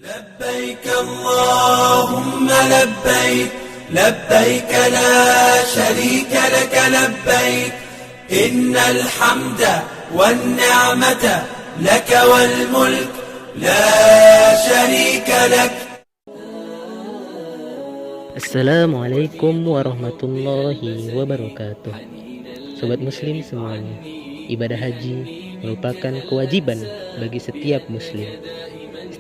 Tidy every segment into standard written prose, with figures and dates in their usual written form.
لبيك اللهم لبيك لبيك لا شريك لك لبيك إن الحمد والنعمة لك والملك لا شريك لك. Assalamualaikum warahmatullahi wabarakatuh. Sobat muslim semuanya, ibadah haji merupakan kewajiban bagi setiap muslim.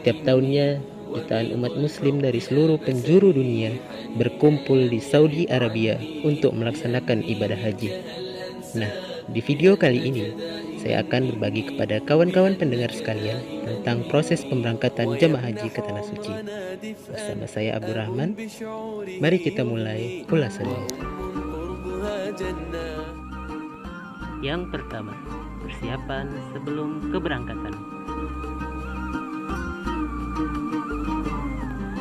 Setiap tahunnya jutaan umat muslim dari seluruh penjuru dunia berkumpul di Saudi Arabia untuk melaksanakan ibadah haji. Nah, di video kali ini saya akan berbagi kepada kawan-kawan pendengar sekalian tentang proses pemberangkatan jemaah haji ke Tanah Suci. Bersama saya Abdurrahman, mari kita mulai ulasannya. Yang pertama, persiapan sebelum keberangkatan.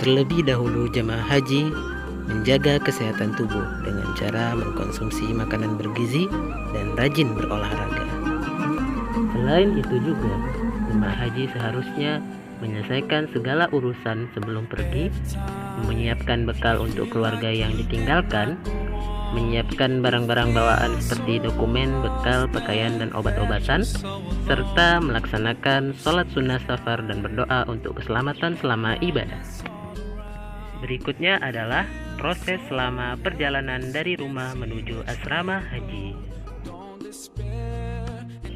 Terlebih dahulu jemaah haji menjaga kesehatan tubuh dengan cara mengkonsumsi makanan bergizi dan rajin berolahraga. Selain itu juga, jemaah haji seharusnya menyelesaikan segala urusan sebelum pergi, menyiapkan bekal untuk keluarga yang ditinggalkan, menyiapkan barang-barang bawaan seperti dokumen, bekal, pakaian, dan obat-obatan, serta melaksanakan sholat sunnah safar dan berdoa untuk keselamatan selama ibadah. Berikutnya adalah proses selama perjalanan dari rumah menuju asrama haji.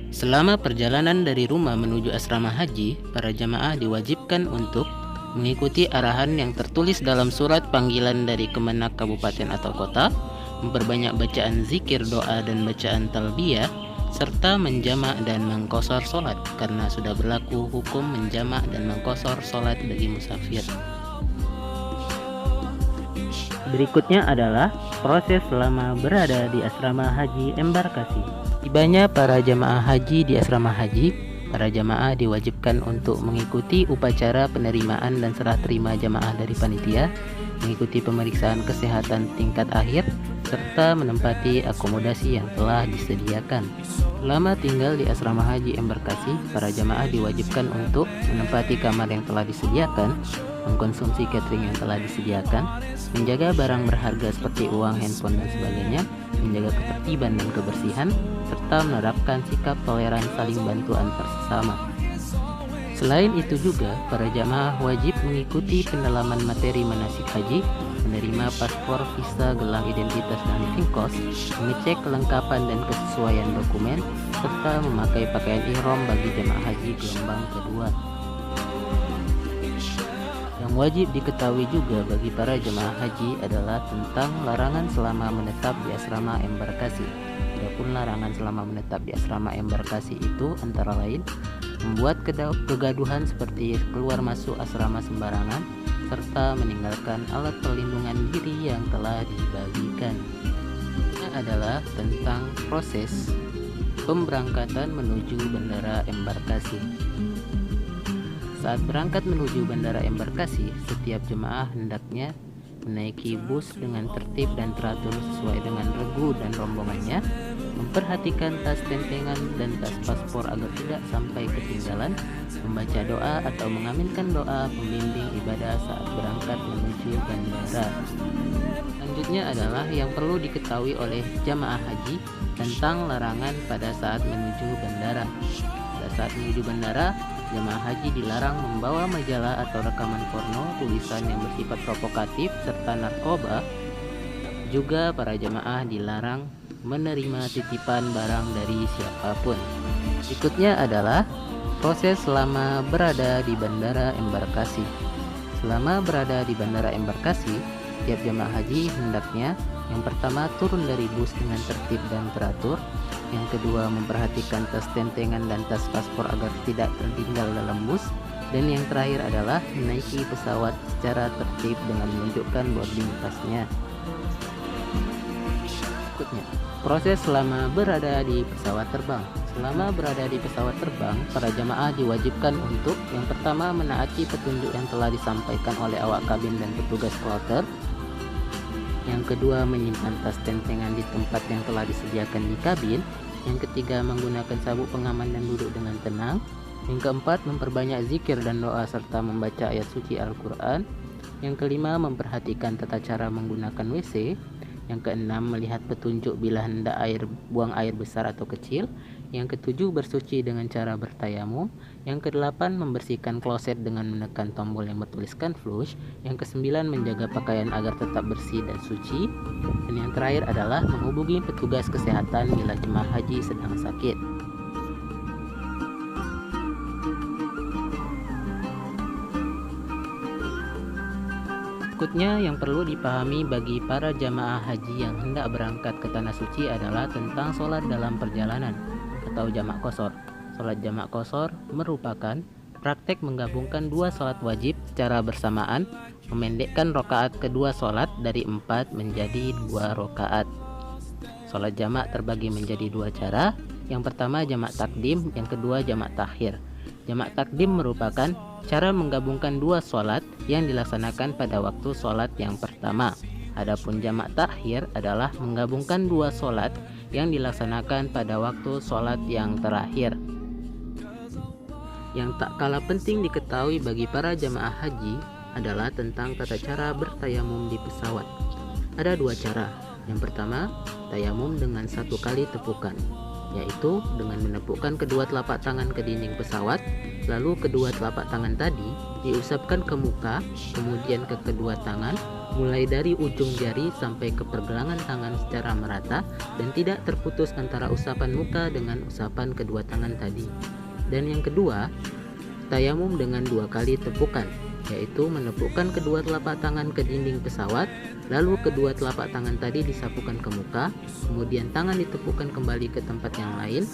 Selama perjalanan dari rumah menuju asrama haji, para jamaah diwajibkan untuk mengikuti arahan yang tertulis dalam surat panggilan dari Kemenak Kabupaten atau Kota, memperbanyak bacaan zikir, doa, dan bacaan talbiyah, serta menjamak dan mengqashar sholat, karena sudah berlaku hukum menjamak dan mengqashar sholat bagi musafir. Berikutnya adalah proses selama berada di asrama haji embarkasi. Tibanya para jamaah haji di asrama haji, para jamaah diwajibkan untuk mengikuti upacara penerimaan dan serah terima jamaah dari panitia, mengikuti pemeriksaan kesehatan tingkat akhir, serta menempati akomodasi yang telah disediakan. Selama tinggal di asrama haji embarkasi, para jamaah diwajibkan untuk menempati kamar yang telah disediakan, mengkonsumsi catering yang telah disediakan, menjaga barang berharga seperti uang, handphone, dan sebagainya, menjaga ketertiban dan kebersihan, serta menerapkan sikap toleran saling bantu antar sesama. Selain itu juga, para jamaah wajib mengikuti pendalaman materi manasik haji, menerima paspor, visa, gelang identitas, dan living cost, mengecek kelengkapan dan kesesuaian dokumen, serta memakai pakaian ihram bagi jamaah haji gelombang kedua. Yang wajib diketahui juga bagi para jemaah haji adalah tentang larangan selama menetap di asrama embarkasi. Adapun larangan selama menetap di asrama embarkasi itu antara lain membuat kegaduhan seperti keluar masuk asrama sembarangan, serta meninggalkan alat perlindungan diri yang telah dibagikan. Ini adalah tentang proses pemberangkatan menuju bandara embarkasi. Saat berangkat menuju bandara embarkasi, setiap jemaah hendaknya menaiki bus dengan tertib dan teratur sesuai dengan regu dan rombongannya, memperhatikan tas tentengan dan tas paspor agar tidak sampai ketinggalan, membaca doa atau mengaminkan doa pembimbing ibadah saat berangkat menuju bandara. Selanjutnya adalah yang perlu diketahui oleh jamaah haji tentang larangan pada saat menuju bandara. Pada saat menuju bandara, jemaah haji dilarang membawa majalah atau rekaman porno, tulisan yang bersifat provokatif, serta narkoba. Juga para jemaah dilarang menerima titipan barang dari siapapun. Berikutnya adalah proses selama berada di bandara embarkasi. Selama berada di bandara embarkasi, setiap jemaah haji hendaknya yang pertama turun dari bus dengan tertib dan teratur. Yang kedua, memperhatikan tas tentengan dan tas paspor agar tidak tertinggal dalam bus. Dan yang terakhir adalah menaiki pesawat secara tertib dengan menunjukkan boarding pass-nya. Berikutnya, proses selama berada di pesawat terbang. Selama berada di pesawat terbang, para jamaah diwajibkan untuk yang pertama menaati petunjuk yang telah disampaikan oleh awak kabin dan petugas kloter. Yang kedua, menyimpan tas tentengan di tempat yang telah disediakan di kabin. Yang ketiga, menggunakan sabuk pengaman dan duduk dengan tenang. Yang keempat, memperbanyak zikir dan doa serta membaca ayat suci Al-Quran. Yang kelima, memperhatikan tata cara menggunakan WC. Yang keenam, melihat petunjuk bila hendak buang air besar atau kecil. Yang ketujuh, bersuci dengan cara bertayamum. Yang kedelapan, membersihkan kloset dengan menekan tombol yang bertuliskan flush. Yang kesembilan, menjaga pakaian agar tetap bersih dan suci. Dan yang terakhir adalah menghubungi petugas kesehatan bila jemaah haji sedang sakit. Berikutnya yang perlu dipahami bagi para jamaah haji yang hendak berangkat ke Tanah Suci adalah tentang sholat dalam perjalanan atau jamak qashar. Sholat jamak qashar merupakan praktek menggabungkan dua sholat wajib secara bersamaan, memendekkan rakaat kedua sholat dari 4 menjadi 2 rakaat. Sholat jamak terbagi menjadi dua cara. Yang pertama jamak takdim, yang kedua jamak takhir. Jamak takdim merupakan cara menggabungkan dua sholat yang dilaksanakan pada waktu sholat yang pertama. Adapun jamak takhir adalah menggabungkan dua sholat yang dilaksanakan pada waktu sholat yang terakhir. Yang tak kalah penting diketahui bagi para jamaah haji adalah tentang tata cara bertayamum di pesawat. Ada dua cara. Yang pertama, tayamum dengan 1 kali tepukan, yaitu dengan menepukkan kedua telapak tangan ke dinding pesawat, lalu kedua telapak tangan tadi diusapkan ke muka, kemudian ke kedua tangan, mulai dari ujung jari sampai ke pergelangan tangan secara merata dan tidak terputus antara usapan muka dengan usapan kedua tangan tadi. Dan yang kedua, tayamum dengan 2 kali tepukan, yaitu menepukkan kedua telapak tangan ke dinding pesawat, lalu kedua telapak tangan tadi disapukan ke muka, kemudian tangan ditepukkan kembali ke tempat yang lain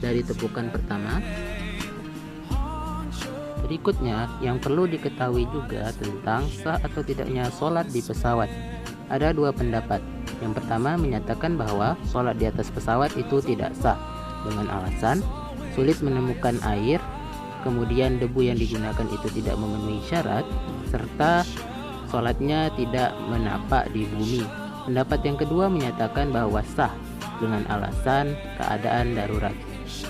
dari tepukan pertama. Berikutnya, yang perlu diketahui juga tentang sah atau tidaknya sholat di pesawat. Ada dua pendapat. Yang pertama menyatakan bahwa sholat di atas pesawat itu tidak sah dengan alasan sulit menemukan air, kemudian debu yang digunakan itu tidak memenuhi syarat, serta sholatnya tidak menapak di bumi. Pendapat yang kedua menyatakan bahwa sah dengan alasan keadaan darurat.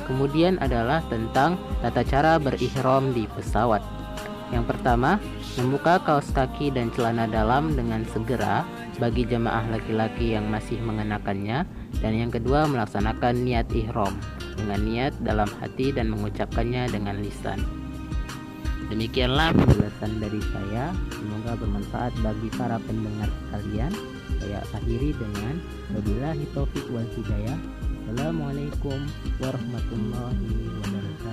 Kemudian adalah tentang tata cara berihram di pesawat. Yang pertama, membuka kaos kaki dan celana dalam dengan segera bagi jemaah laki-laki yang masih mengenakannya. Dan yang kedua, melaksanakan niat ihram dengan niat dalam hati dan mengucapkannya dengan lisan. Demikianlah penjelasan dari saya, semoga bermanfaat bagi para pendengar sekalian. Saya akhiri dengan wabillahi taufiq wal hidayah. Assalamualaikum warahmatullahi wabarakatuh.